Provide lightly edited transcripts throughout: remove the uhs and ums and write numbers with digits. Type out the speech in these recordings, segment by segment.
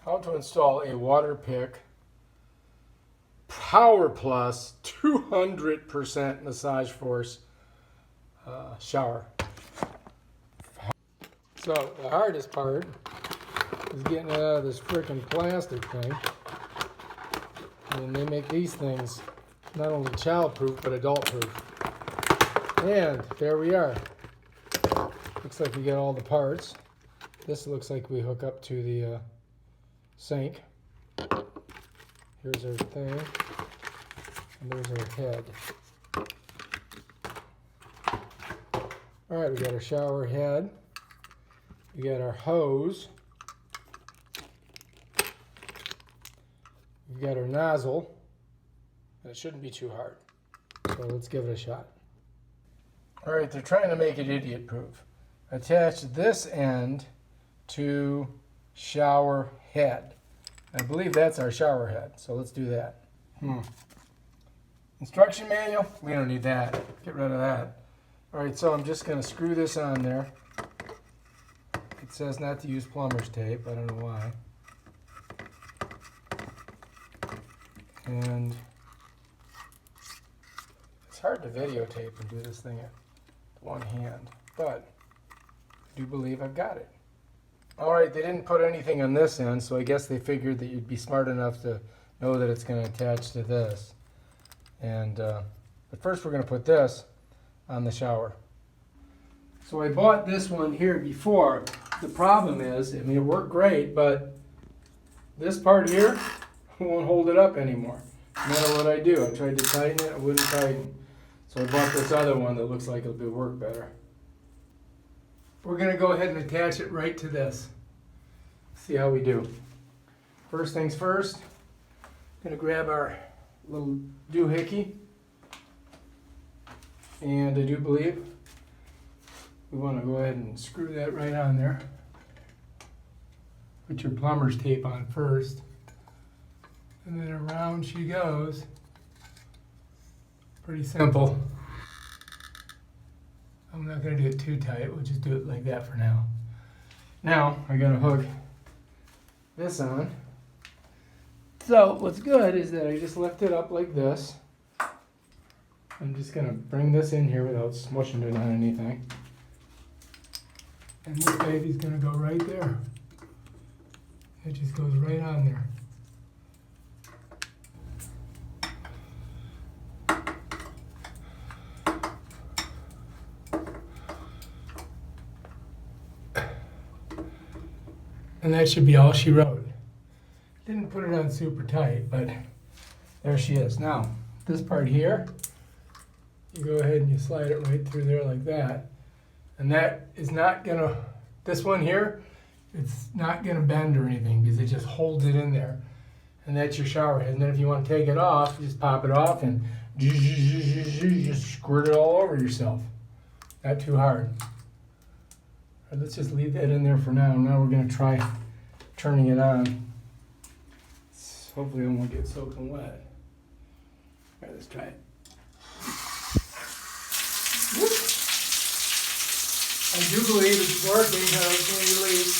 How to install a waterpik powerplus 200% massage force shower. So the hardest part is getting it out of this freaking plastic thing. And they make these things not only child-proof but adult-proof. And there we are. Looks like we got all the parts. This looks like we hook up to the sink. Here's our thing, and there's our head. All right, we got our shower head. We got our hose. We've got our nozzle. And it shouldn't be too hard. So let's give it a shot. All right, they're trying to make it idiot-proof. Attach this end to shower head. I believe that's our shower head, so let's do that. Instruction manual? We don't need that. Get rid of that. All right, so I'm just going to screw this on there. It says not to use plumber's tape. I don't know why. And it's hard to videotape and do this thing with one hand, but I do believe I've got it. All right, they didn't put anything on this end, so I guess they figured that you'd be smart enough to know that it's going to attach to this. And but first we're going to put this on the shower. So I bought this one here before. The problem is, I mean, it worked great, but this part here won't hold it up anymore. No matter what I do. I tried to tighten it, it wouldn't tighten. So I bought this other one that looks like it'll work better. We're going to go ahead and attach it right to this. See how we do. First things first, going to grab our little doohickey. And I do believe we want to go ahead and screw that right on there. Put your plumber's tape on first. And then around she goes. Pretty simple. I'm not going to do it too tight, we'll just do it like that for now. Now, I got to hook this on. So, what's good is that I just lift it up like this. I'm just going to bring this in here without smushing it on anything. And this baby's going to go right there. It just goes right on there. And that should be all she wrote. Didn't put it on super tight, but there she is. Now, this part here, you go ahead and you slide it right through there like that. And that is not gonna, this one here, it's not gonna bend or anything because it just holds it in there. And that's your shower head. And then if you want to take it off, you just pop it off and just squirt it all over yourself. Not too hard. Right, let's just leave that in there for now. Now we're going to try turning it on. Hopefully it won't get soaking wet. All right, let's try it. Whoop. I do believe it's working. I don't see any leaks.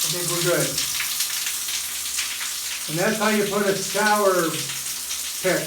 I think we're good. And that's how you put a shower pick.